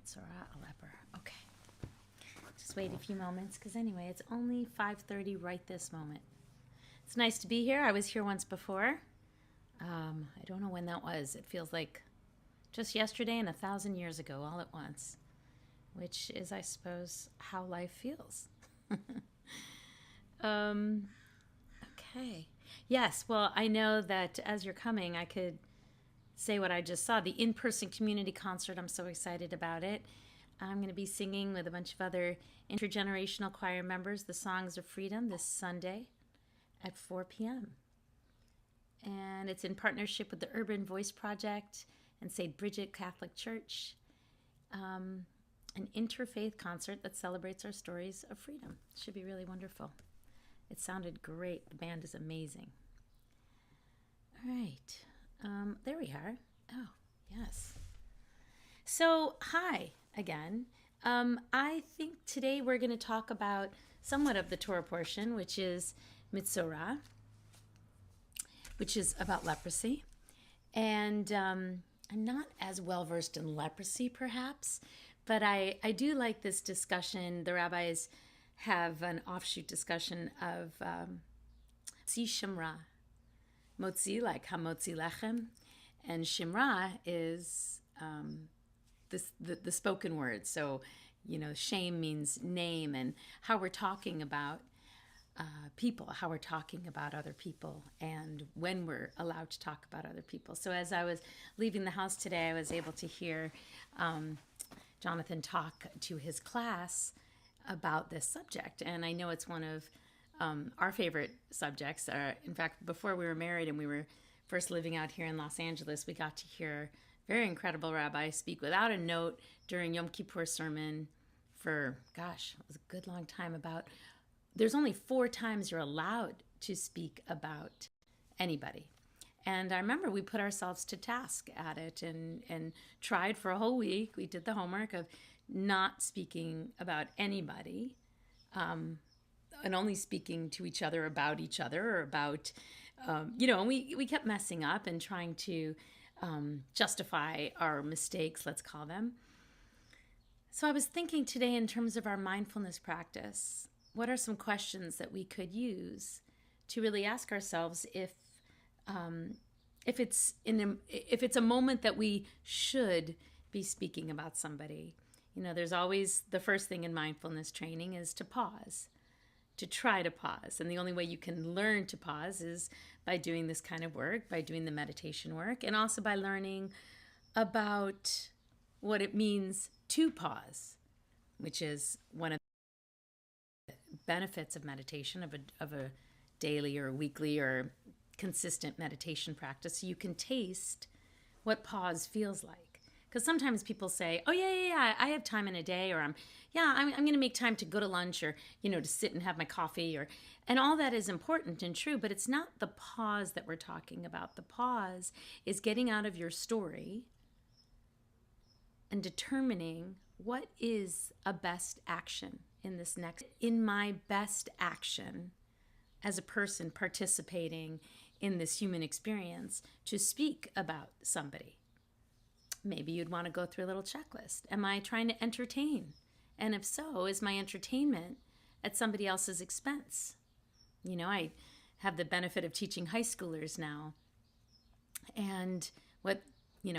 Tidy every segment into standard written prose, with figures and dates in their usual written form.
Torah, a leper. Okay. Just wait a few moments because anyway, it's only 5:30 right this moment. It's nice to be here. I was here once before. I don't know when that was. It feels like just yesterday and 1,000 years ago all at once, which is, I suppose, how life feels. Okay. Yes, well, I know that as you're coming, I could say what I just saw. The in-person community concert, I'm so excited about it. I'm going to be singing with a bunch of other intergenerational choir members the Songs of Freedom this Sunday at 4 p.m. And it's in partnership with the Urban Voice Project and St. Bridget Catholic Church. An interfaith concert that celebrates our stories of freedom. It should be really wonderful. It sounded great. The band is amazing. All right. There we are. Oh, yes. So, hi again. I think today we're going to talk about somewhat of the Torah portion, which is Mitzorah, which is about leprosy. And I'm not as well versed in leprosy, perhaps, but I do like this discussion. The rabbis have an offshoot discussion of Motzi Shemra. Motzi, like Hamotzi Lechem, and Shemra is the spoken word. So, shame means name, and how we're talking about people, how we're talking about other people, and when we're allowed to talk about other people. So as I was leaving the house today, I was able to hear Jonathan talk to his class about this subject, and I know it's one of our favorite subjects. In fact, before we were married and we were first living out here in Los Angeles, we got to hear a very incredible rabbi speak without a note during Yom Kippur sermon for, it was a good long time, about there's only 4 times you're allowed to speak about anybody. And I remember we put ourselves to task at it and tried for a whole week. We did the homework of not speaking about anybody, and only speaking to each other or about, and we kept messing up and trying to justify our mistakes, let's call them. So I was thinking today in terms of our mindfulness practice, what are some questions that we could use to really ask ourselves if it's a moment that we should be speaking about somebody. There's always the first thing in mindfulness training is to pause, to try to pause. And the only way you can learn to pause is by doing this kind of work, by doing the meditation work, and also by learning about what it means to pause, which is one of the benefits of meditation, of a daily or weekly or consistent meditation practice. So you can taste what pause feels like. Because sometimes people say, oh, yeah, I have time in a day, or I'm going to make time to go to lunch, or, to sit and have my coffee, and all that is important and true, but it's not the pause that we're talking about. The pause is getting out of your story and determining what is a best action in my best action as a person participating in this human experience to speak about somebody. Maybe you'd want to go through a little checklist. Am I trying to entertain? And if so, is my entertainment at somebody else's expense? I have the benefit of teaching high schoolers now. And what,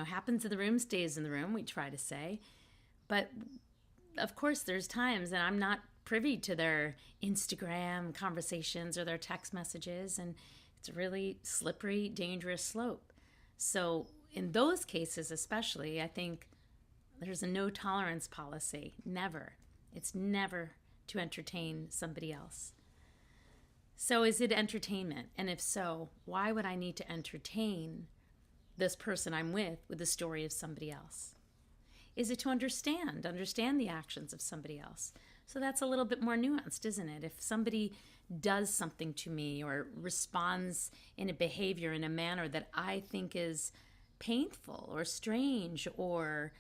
happens in the room stays in the room, we try to say. But of course, there's times, and I'm not privy to their Instagram conversations or their text messages, and it's a really slippery, dangerous slope. So in those cases especially, I think there's a no tolerance policy. Never. It's never to entertain somebody else. So is it entertainment? And if so, why would I need to entertain this person I'm with the story of somebody else? Is it to understand the actions of somebody else? So that's a little bit more nuanced, isn't it? If somebody does something to me or responds in a behavior, in a manner that I think is painful or strange or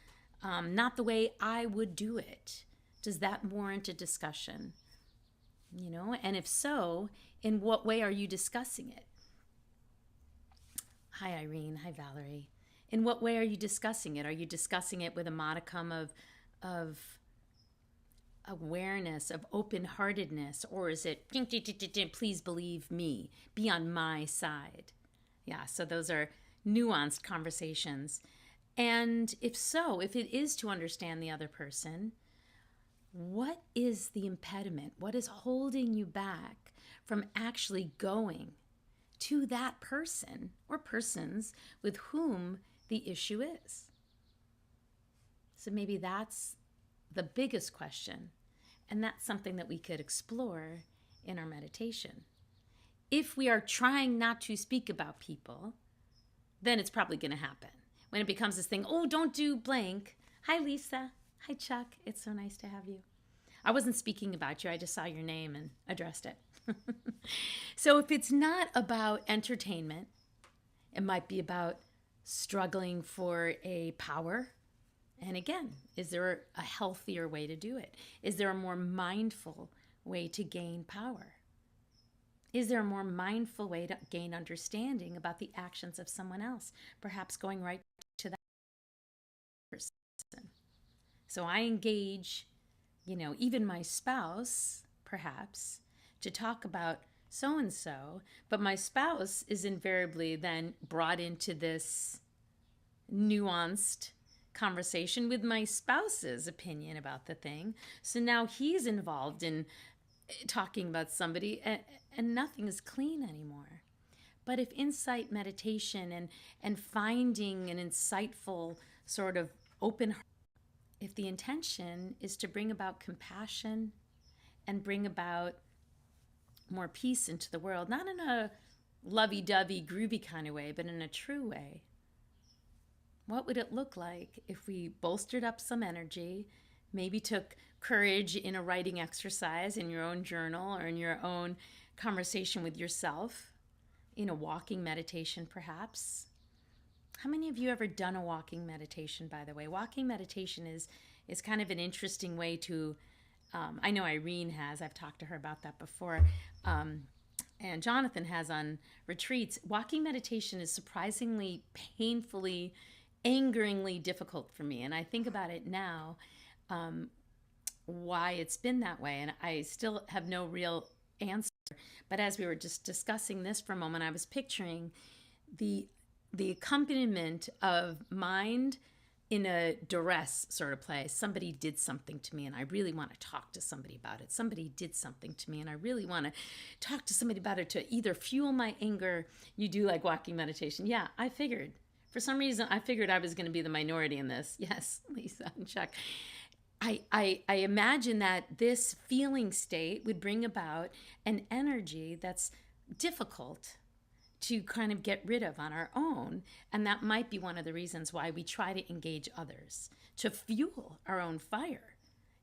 not the way I would do it, does that warrant a discussion? And if so, in what way are you discussing it? Hi, Irene. Hi, Valerie. In what way are you discussing it? Are you discussing it with a modicum of of awareness, of open-heartedness, or is it please believe me, be on my side? Yeah, so those are nuanced conversations. And if so, if it is to understand the other person, what is the impediment? What is holding you back from actually going to that person or persons with whom the issue is? So maybe that's the biggest question. And that's something that we could explore in our meditation. If we are trying not to speak about people, then it's probably going to happen. When it becomes this thing, oh, don't do blank. Hi, Lisa. Hi, Chuck. It's so nice to have you. I wasn't speaking about you. I just saw your name and addressed it. So if it's not about entertainment, it might be about struggling for a power. And again, is there a healthier way to do it? Is there a more mindful way to gain power? Is there a more mindful way to gain understanding about the actions of someone else? Perhaps going right to that person. So I engage, even my spouse, perhaps, to talk about so-and-so, but my spouse is invariably then brought into this nuanced conversation with my spouse's opinion about the thing. So now he's involved in talking about somebody, and nothing is clean anymore. But if insight meditation and finding an insightful sort of open heart, if the intention is to bring about compassion and bring about more peace into the world, not in a lovey-dovey, groovy kind of way, but in a true way, what would it look like if we bolstered up some energy, maybe took courage in a writing exercise in your own journal or in your own conversation with yourself, in a walking meditation perhaps? How many of you ever done a walking meditation, by the way? Walking meditation is kind of an interesting way to, I know Irene has, I've talked to her about that before, and Jonathan has on retreats. Walking meditation is surprisingly, painfully, angeringly difficult for me. And I think about it now, why it's been that way. And I still have no real answer. But as we were just discussing this for a moment, I was picturing the accompaniment of mind in a duress sort of place. Somebody did something to me and I really want to talk to somebody about it. Somebody did something to me and I really want to talk to somebody about it to either fuel my anger. You do like walking meditation. Yeah, I figured. For some reason, I figured I was going to be the minority in this. Yes, Lisa and Chuck. I imagine that this feeling state would bring about an energy that's difficult to kind of get rid of on our own. And that might be one of the reasons why we try to engage others, to fuel our own fire,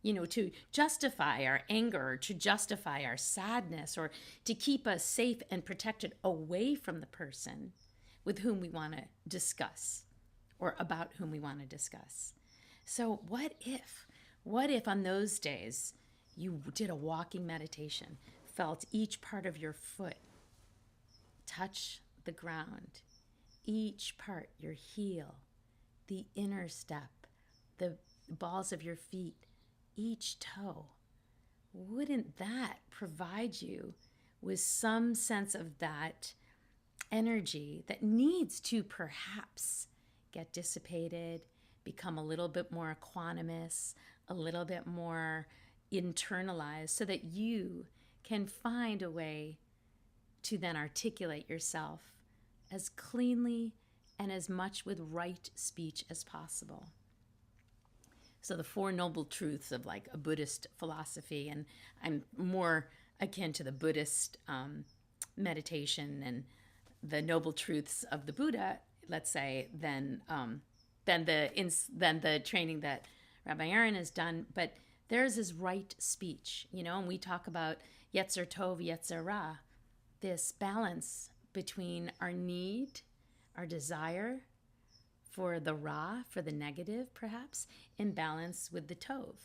to justify our anger, to justify our sadness, or to keep us safe and protected away from the person with whom we want to discuss or about whom we want to discuss. So what if on those days you did a walking meditation, felt each part of your foot touch the ground, each part, your heel, the inner step, the balls of your feet, each toe? Wouldn't that provide you with some sense of that energy that needs to perhaps get dissipated, become a little bit more equanimous, a little bit more internalized, so that you can find a way to then articulate yourself as cleanly and as much with right speech as possible. So the Four Noble Truths of like a Buddhist philosophy, and I'm more akin to the Buddhist meditation and the Noble Truths of the Buddha, let's say, than the training that Rabbi Aaron has done. But theirs is right speech, and we talk about Yetzer Tov, Yetzer Ra, this balance between our need, our desire for the Ra, for the negative perhaps, in balance with the Tov.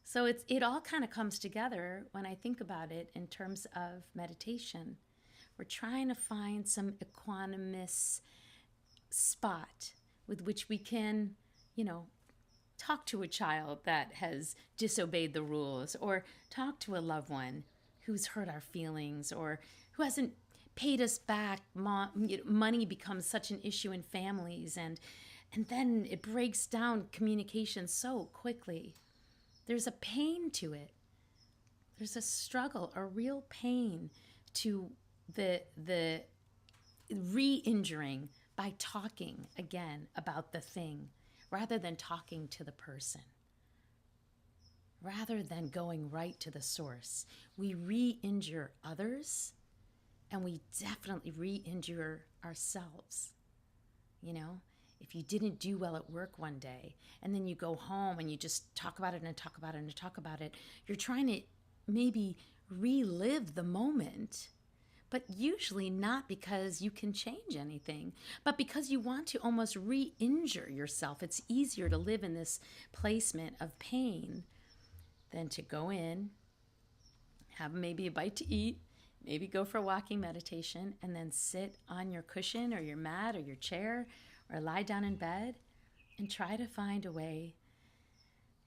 So it all kind of comes together when I think about it in terms of meditation. We're trying to find some equanimous spot with which we can, talk to a child that has disobeyed the rules, or talk to a loved one who's hurt our feelings, or who hasn't paid us back. Money becomes such an issue in families, and then it breaks down communication so quickly. There's a pain to it. There's a struggle, a real pain to the re-injuring by talking again about the thing rather than talking to the person. Rather than going right to the source, we re-injure others, and we definitely re-injure ourselves. You know, if you didn't do well at work one day, and then you go home and you just talk about it and talk about it and talk about it, you're trying to maybe relive the moment, but usually not because you can change anything, but because you want to almost re-injure yourself. It's easier to live in this placement of pain than to go in, have maybe a bite to eat, maybe go for a walking meditation, and then sit on your cushion or your mat or your chair or lie down in bed and try to find a way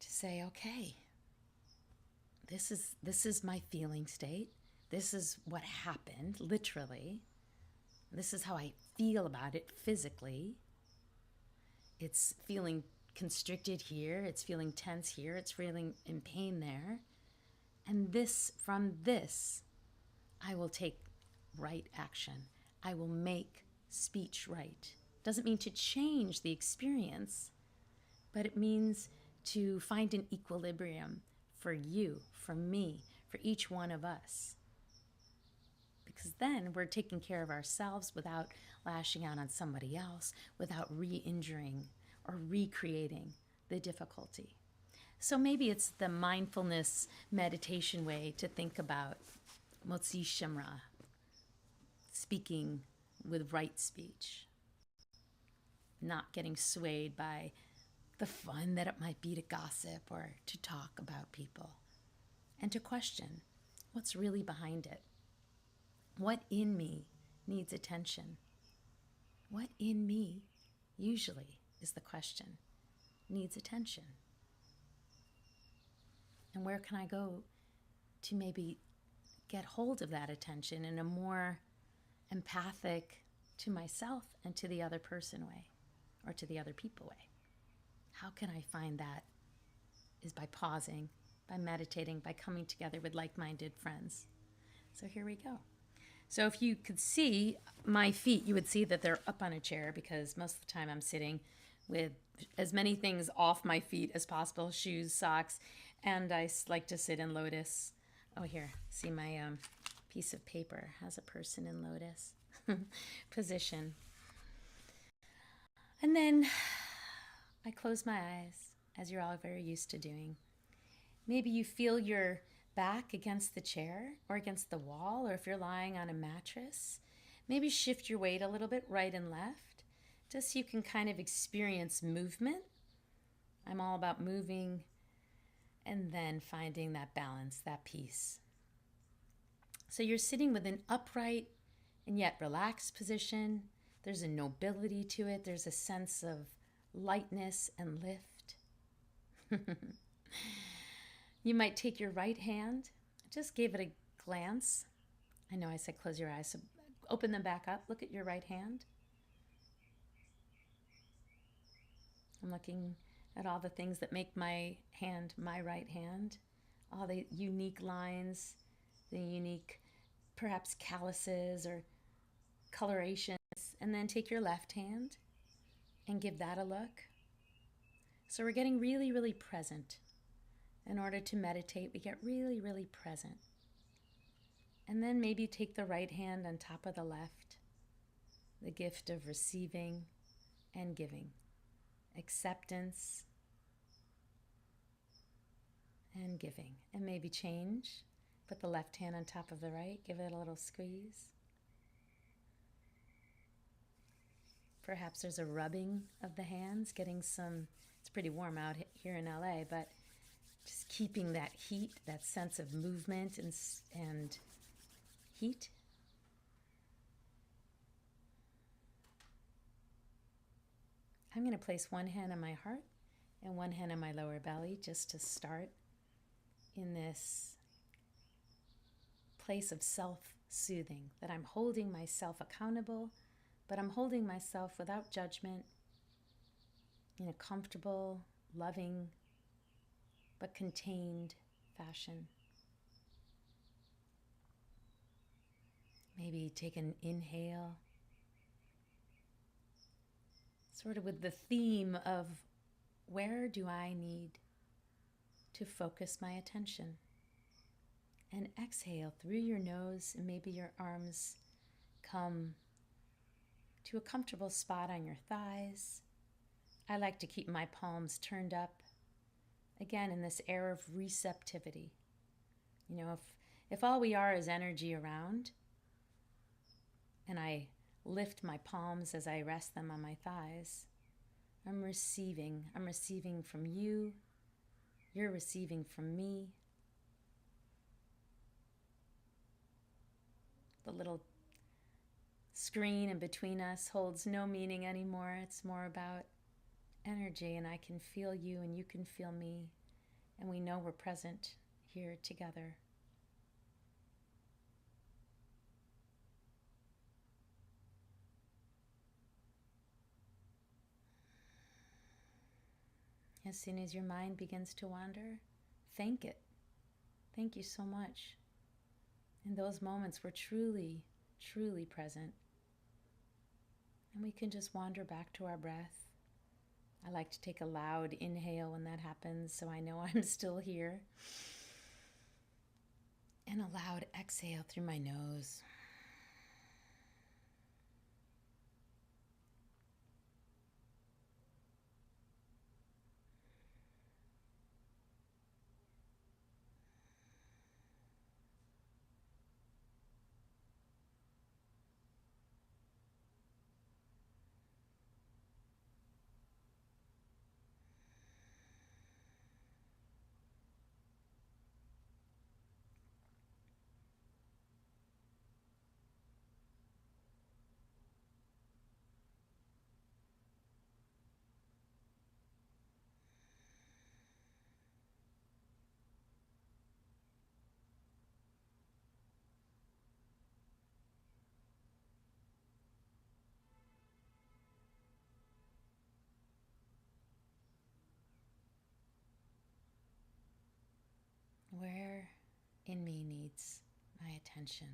to say, okay, this is my feeling state. This is what happened, literally. This is how I feel about it physically. It's feeling constricted here. It's feeling tense here. It's feeling in pain there. And from this, I will take right action. I will make speech right. Doesn't mean to change the experience, but it means to find an equilibrium for you, for me, for each one of us. Because then we're taking care of ourselves without lashing out on somebody else, without re-injuring or recreating the difficulty. So maybe it's the mindfulness meditation way to think about Motzi Shemra, speaking with right speech, not getting swayed by the fun that it might be to gossip or to talk about people, and to question what's really behind it. What in me needs attention? What in me, usually, is the question, needs attention? And where can I go to maybe get hold of that attention in a more empathic to myself and to the other person way, or to the other people way? How can I find that? Is by pausing, by meditating, by coming together with like-minded friends. So here we go. So if you could see my feet, you would see that they're up on a chair, because most of the time I'm sitting with as many things off my feet as possible, shoes, socks, and I like to sit in lotus. Oh, here, see my piece of paper has a person in lotus position. And then I close my eyes, as you're all very used to doing. Maybe you feel your back against the chair or against the wall, or if you're lying on a mattress, maybe shift your weight a little bit right and left, just so you can kind of experience movement. I'm all about moving and then finding that balance, that peace. So you're sitting with an upright and yet relaxed position. There's a nobility to it. There's a sense of lightness and lift. You might take your right hand, just give it a glance. I know I said close your eyes, so open them back up. Look at your right hand. I'm looking at all the things that make my hand my right hand, all the unique lines, the unique perhaps calluses or colorations, and then take your left hand and give that a look. So we're getting really, really present. In order to meditate, we get really, really present. And then maybe take the right hand on top of the left, the gift of receiving and giving, acceptance and giving. And maybe change, put the left hand on top of the right, give it a little squeeze. Perhaps there's a rubbing of the hands, getting some, it's pretty warm out here in LA, but just keeping that heat, that sense of movement and heat. I'm going to place one hand on my heart and one hand on my lower belly, just to start in this place of self-soothing, that I'm holding myself accountable, but I'm holding myself without judgment, in a comfortable, loving, but contained fashion. Maybe take an inhale, sort of with the theme of where do I need to focus my attention? And exhale through your nose, and maybe your arms come to a comfortable spot on your thighs. I like to keep my palms turned up, again, in this air of receptivity. You know, if all we are is energy around, and I lift my palms as I rest them on my thighs, I'm receiving. I'm receiving from you. You're receiving from me. The little screen in between us holds no meaning anymore. It's more about energy, and I can feel you and you can feel me, and we know we're present here together. As soon as your mind begins to wander, thank it. Thank you so much. In those moments, we're truly, truly present. And we can just wander back to our breath. I like to take a loud inhale when that happens, so I know I'm still here. And a loud exhale through my nose. Where in me needs my attention?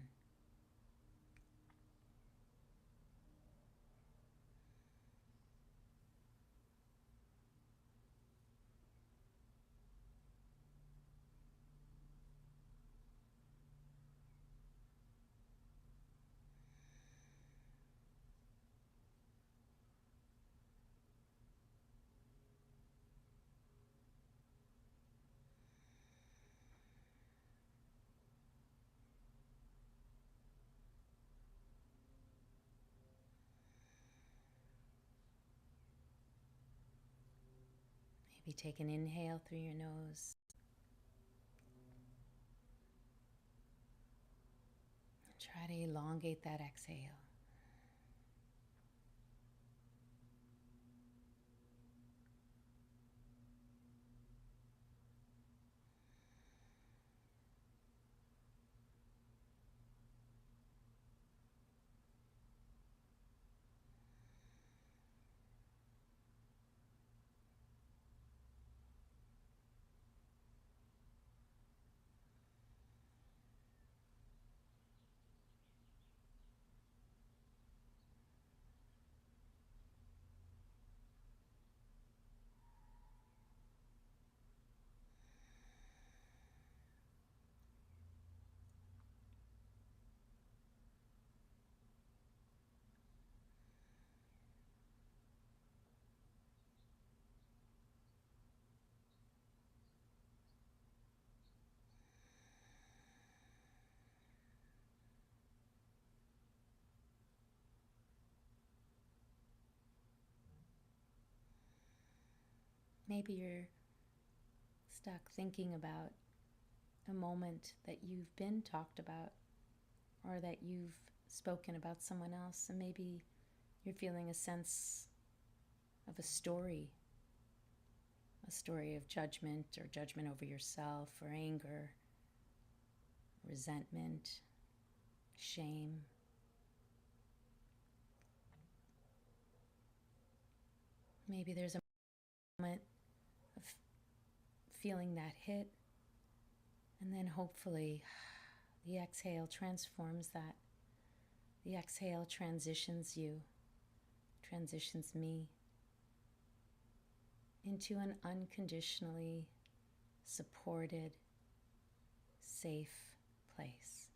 Maybe take an inhale through your nose. Try to elongate that exhale. Maybe you're stuck thinking about a moment that you've been talked about, or that you've spoken about someone else, and maybe you're feeling a sense of a story a story of judgment or judgment over yourself or anger, resentment, shame. Maybe there's a moment of feeling that hit, and then hopefully the exhale transforms that. The exhale transitions you, transitions me into an unconditionally supported, safe place.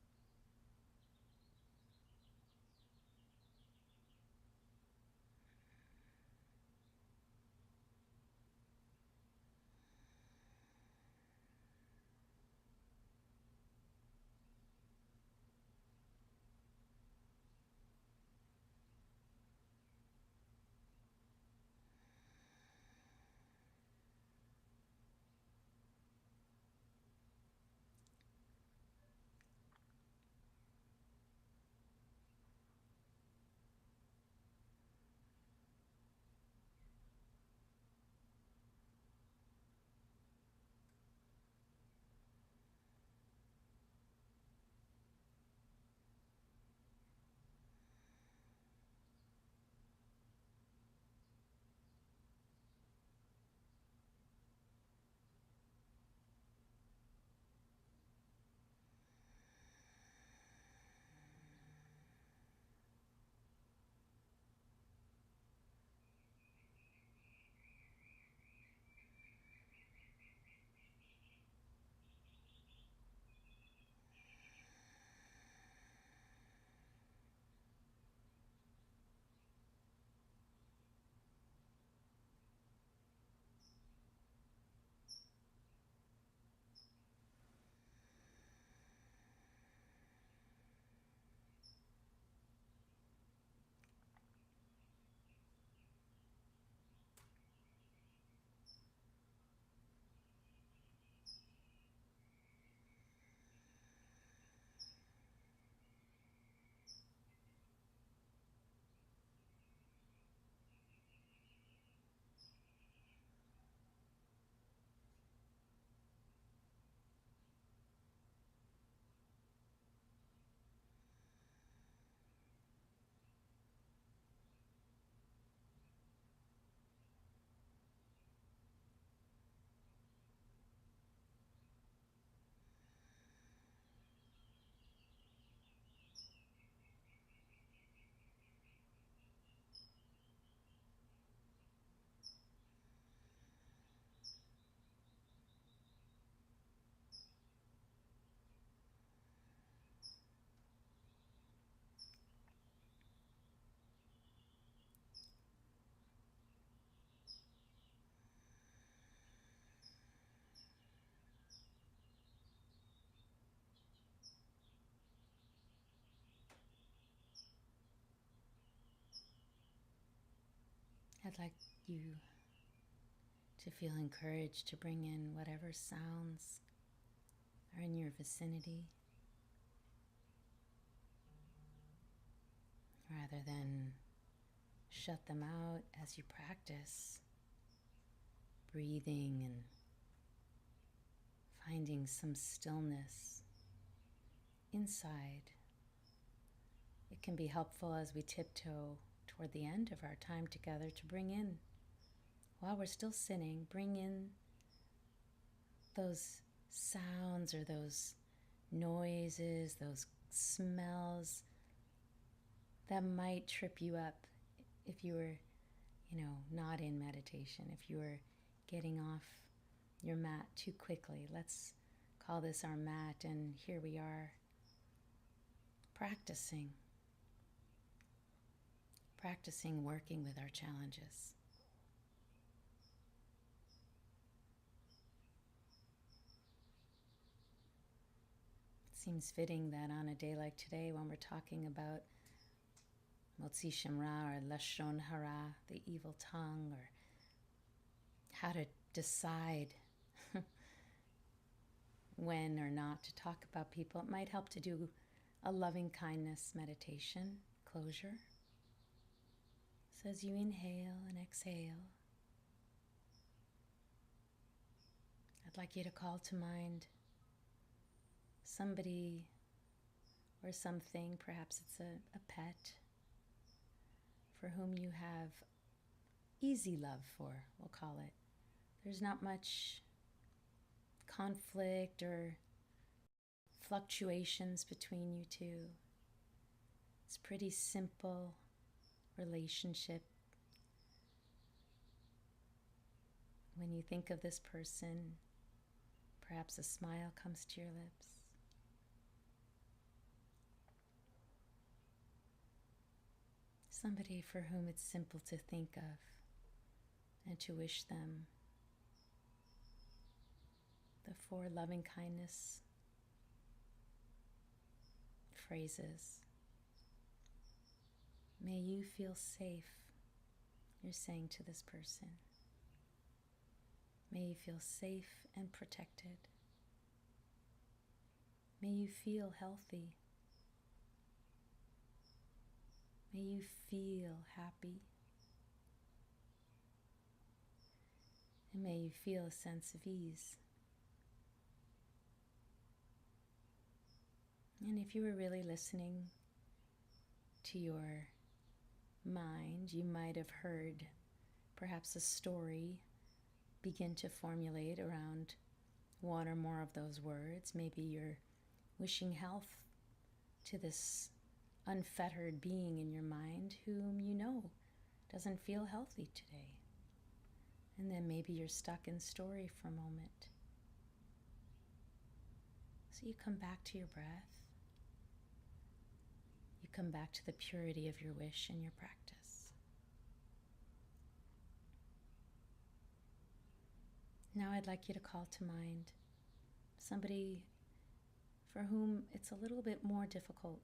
I'd like you to feel encouraged to bring in whatever sounds are in your vicinity, rather than shut them out as you practice breathing and finding some stillness inside. It can be helpful as we tiptoe toward the end of our time together to bring in, while we're still sitting, bring in those sounds or those noises, those smells that might trip you up if you were, not in meditation, if you were getting off your mat too quickly. Let's call this our mat, and here we are practicing working with our challenges. It seems fitting that on a day like today, when we're talking about Motzi Shem Ra or Lashon Hara, the evil tongue, or how to decide when or not to talk about people, it might help to do a loving kindness meditation, closure. So as you inhale and exhale, I'd like you to call to mind somebody or something, perhaps it's a pet, for whom you have easy love for, we'll call it. There's not much conflict or fluctuations between you two. It's a pretty simple relationship. When you think of this person, perhaps a smile comes to your lips. Somebody for whom it's simple to think of and to wish them the 4 loving kindness phrases. May you feel safe, you're saying to this person. May you feel safe and protected. May you feel healthy. May you feel happy. And may you feel a sense of ease. And if you were really listening to your mind, you might have heard perhaps a story begin to formulate around one or more of those words. Maybe you're wishing health to this unfettered being in your mind whom you know doesn't feel healthy today. And then maybe you're stuck in story for a moment. So you come back to your breath. You come back to the purity of your wish and your practice. Now I'd like you to call to mind somebody for whom it's a little bit more difficult,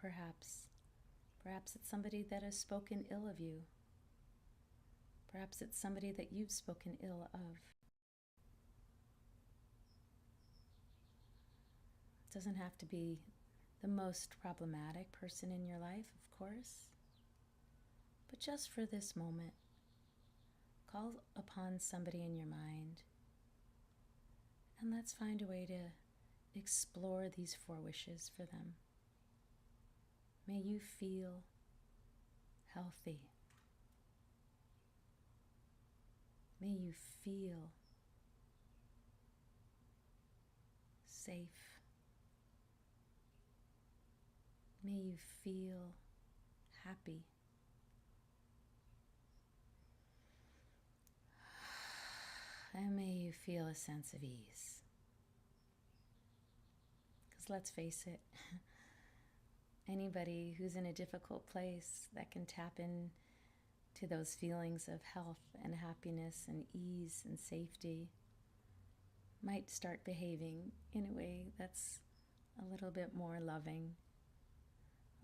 perhaps. Perhaps it's somebody that has spoken ill of you. Perhaps it's somebody that you've spoken ill of. It doesn't have to be the most problematic person in your life, of course. But just for this moment, call upon somebody in your mind, and let's find a way to explore these 4 wishes for them. May you feel healthy. May you feel safe. May you feel happy. And may you feel a sense of ease. Because let's face it, anybody who's in a difficult place that can tap in to those feelings of health and happiness and ease and safety might start behaving in a way that's a little bit more loving,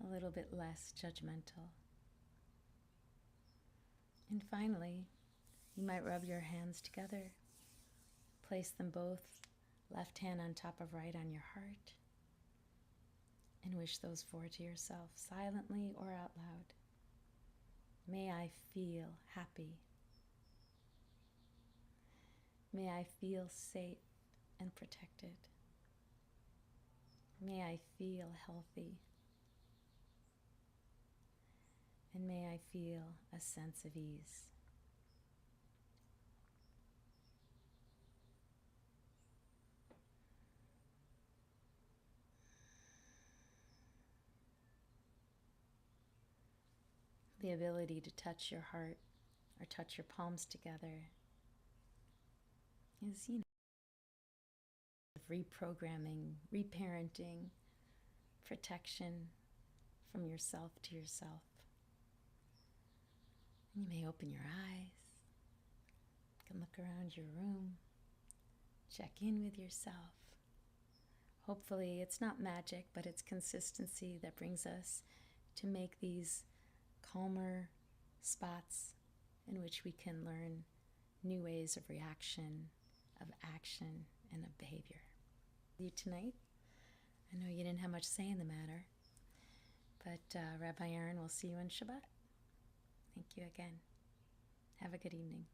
a little bit less judgmental. And finally, you might rub your hands together, place them both, left hand on top of right on your heart, and wish those 4 to yourself, silently or out loud. May I feel happy. May I feel safe and protected. May I feel healthy. And may I feel a sense of ease. The ability to touch your heart or touch your palms together is, reprogramming, reparenting, protection from yourself to yourself. You may open your eyes, you can look around your room, check in with yourself. Hopefully it's not magic, but it's consistency that brings us to make these calmer spots in which we can learn new ways of reaction, of action, and of behavior. You tonight, I know you didn't have much say in the matter, but Rabbi Aaron will see you on Shabbat. Thank you again. Have a good evening.